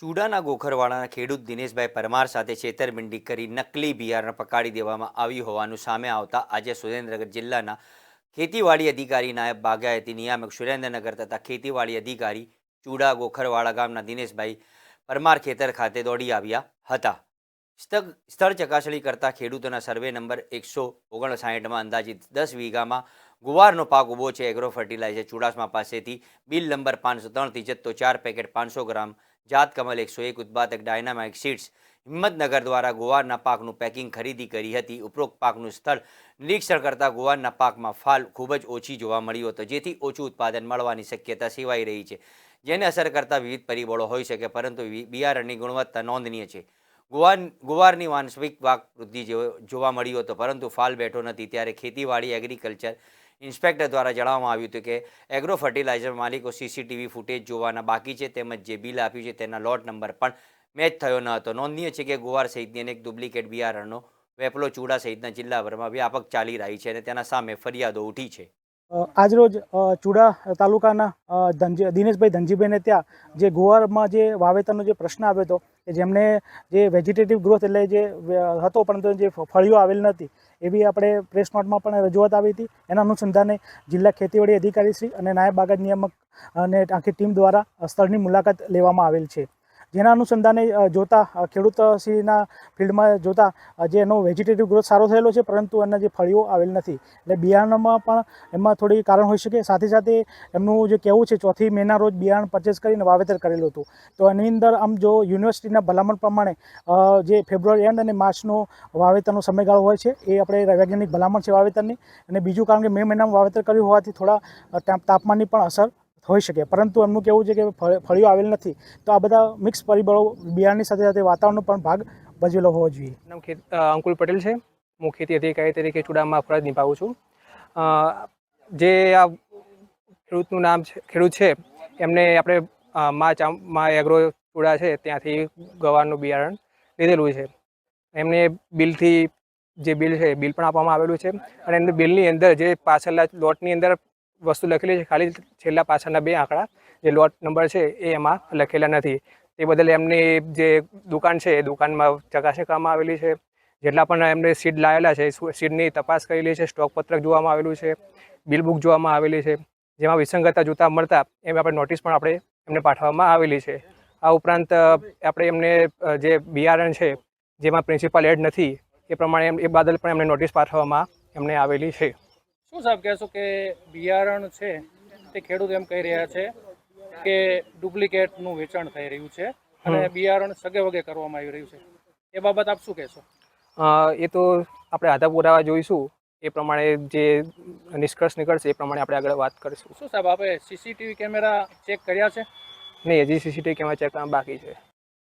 ચૂડાના ગોખરવાડાના ખેડૂત દિનેશભાઈ પરમાર સાથે છેતરપિંડી કરી નકલી બિયારણ પકડી દેવામાં આવ્યું હોવાનું સામે આવતા આજે સુરેન્દ્રનગર જિલ્લાના ખેતીવાડી અધિકારી નાયબ બાગાયતી નિયામક સુરેન્દ્રનગર તથા ખેતીવાડી અધિકારી ચૂડા ગોખરવાડા ગામના દિનેશભાઈ પરમાર ખેતર ખાતે દોડી આવ્યા હતા। સ્થળ ચકાસણી કરતા ખેડૂતોના સર્વે નંબર 159માં અંદાજિત 10 વીઘામાં ગુવારનો પાક ઊભો છે। એગ્રો ફર્ટિલાઇઝર ચુડાસમા પાસેથી બિલ નંબર 503 થી જથ્થો 4 પેકેટ 500 ગ્રામ જાત કમલ 101 ઉત્પાદક ડાયનામાઇક સીડ્સ હિંમતનગર દ્વારા ગુવારના પાકનું પેકિંગ ખરીદી કરી હતી। ઉપરોક્ત પાકનું સ્થળ નિરીક્ષણ કરતા ગુવારના પાકમાં ફાલ ખૂબ જ ઓછી જોવા મળ્યો હતો, જેથી ઓછું ઉત્પાદન મળવાની શક્યતા સેવાઈ રહી છે, જેને અસર કરતા વિવિધ પરિબળો હોઈ શકે, પરંતુ બિયારણની ગુણવત્તા નોંધનીય છે। ગુવારની વાંસ્વિક પાક વૃદ્ધિ જોવા મળ્યો હતો, પરંતુ ફાલ બેઠો નથી। ત્યારે ખેતીવાડી એગ્રીકલ્ચર ઇન્સ્પેક્ટર દ્વારા જણાવવામાં આવ્યું હતું કે એગ્રો ફર્ટિલાઇઝર માલિકો સીસીટીવી ફૂટેજ જોવાના બાકી છે, તેમજ જે બિલ આપ્યું છે તેના લોટ નંબર પણ મેચ થયો ન હતો। નોંધનીય છે કે ગુવાર સહિતની અનેક ડુપ્લિકેટ બિયારણનો વેપલો ચૂડા સહિતના જિલ્લાભરમાં વ્યાપક ચાલી રહી છે અને તેના સામે ફરિયાદો ઉઠી છે। આજરોજ ચૂડા તાલુકાના દિનેશભાઈ ધનજીભાઈને ત્યાં જે ગુવારમાં જે વાવેતરનો જે પ્રશ્ન આવ્યો હતો કે જેમને જે વેજીટેટિવ ગ્રોથ એટલે જે હતો પરંતુ જે ફળીઓ આવેલ નથી એવી આપણે પ્રેસ નોટમાં પણ રજૂઆત આવી હતી। એના અનુસંધાને જિલ્લા ખેતીવાડી અધિકારી શ્રી અને નાયબ બાગાયત નિયામક અને આખી ટીમ દ્વારા સ્થળની મુલાકાત લેવામાં આવેલ છે, જેના અનુસંધાને જોતા ખેડૂતશ્રીના ફિલ્ડમાં જોતા જે એનો વેજીટેટિવ ગ્રોથ સારો થયેલો છે, પરંતુ એના જે ફળીઓ આવેલ નથી, એટલે બિયારણમાં પણ એમાં થોડી કારણ હોઈ શકે। સાથે સાથે એમનું જે કહેવું છે 4 મેના રોજ બિયારણ પરચેસ કરીને વાવેતર કરેલું હતું, તો એની અંદર આમ જો યુનિવર્સિટીના ભલામણ પ્રમાણે જે ફેબ્રુઆરી એન્ડ અને માર્ચનો વાવેતરનો સમયગાળો હોય છે એ આપણે વૈજ્ઞાનિક ભલામણ છે વાવેતરની, અને બીજું કારણ કે મે મહિનામાં વાવેતર કર્યું હોવાથી થોડા તાપમાનની પણ અસર હોઈ શકે, પરંતુ એમનું કહેવું છે કે ફળીઓ આવેલ નથી, તો આ બધા મિક્સ પરિબળો બિયારણની સાથે સાથે વાતાવરણનો પણ ભાગ ભજવેલો હોવો જોઈએ। નામ અંકુલ પટેલ છે। હું ખેતી અધિકારી તરીકે ચૂડામાં ફરજ નિભાવું છું। જે આ ખેડૂતનું નામ છે એમને આપણે મા એગ્રો ચૂડા છે ત્યાંથી ગવારનું બિયારણ લીધેલું છે। એમને બિલથી જે બિલ છે બિલ પણ આપવામાં આવેલું છે, અને એમને બિલની અંદર જે પાછળના લોટની અંદર વસ્તુ લખેલી છે, ખાલી છેલ્લા પાછળના 2 આંકડા જે લોટ નંબર છે એ એમાં લખેલા નથી। તે બદલ એમની જે દુકાન છે એ દુકાનમાં ચકાસણી કરવામાં આવેલી છે। જેટલા પણ એમને સીડ લાવેલા છે સીડની તપાસ કરેલી છે, સ્ટોક પત્રક જોવામાં આવેલું છે, બિલ બુક જોવામાં આવેલી છે, જેમાં વિસંગતતા જોતા મળતા એમ આપણે નોટિસ પણ આપણે એમને પાઠવવામાં આવેલી છે। આ ઉપરાંત આપણે એમને જે બિયારણ છે જેમાં પ્રિન્સિપાલ એડ નથી એ પ્રમાણે એ બદલ પણ એમને નોટિસ પાઠવવામાં એમને આવેલી છે। શું સાહેબ કહેશો કે બિયારણ છે તે ખેડૂત એમ કહી રહ્યા છે કે ડુપ્લિકેટનું વેચાણ થઈ રહ્યું છે અને બિયારણ સગે વગે કરવામાં આવી રહ્યું છે, એ બાબત આપ શું કહેશો? એ તો આપણે આધાર પુરાવા જોઈશું, એ પ્રમાણે જે નિષ્કર્ષ નીકળશે એ પ્રમાણે આપણે આગળ વાત કરીશું। શું સાહેબ આપણે સીસીટીવી કેમેરા ચેક કર્યા છે? નહીં, હજી સીસીટીવી કેમેરા ચેક કરવા બાકી છે।